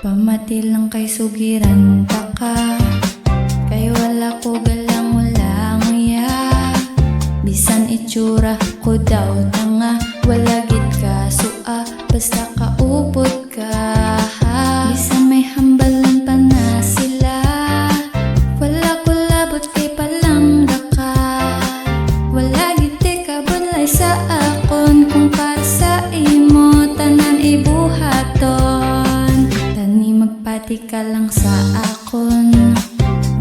Pamati lang kay sugiran ta ka, kay wala ko galang wala nguya. Bisan itsura ko daw tanga, wala gid ka sua, basta kaupod ka. Bisan may hambalan pa na sila, wala ko labot kay palangga ka. Wala gid ka bunlay sa akon, kung para sa imo tanan ibuhaton. Tani magpati ka lang sa akon,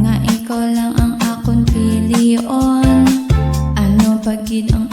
nga ikaw lang ang akon pilion. Ano pagid ang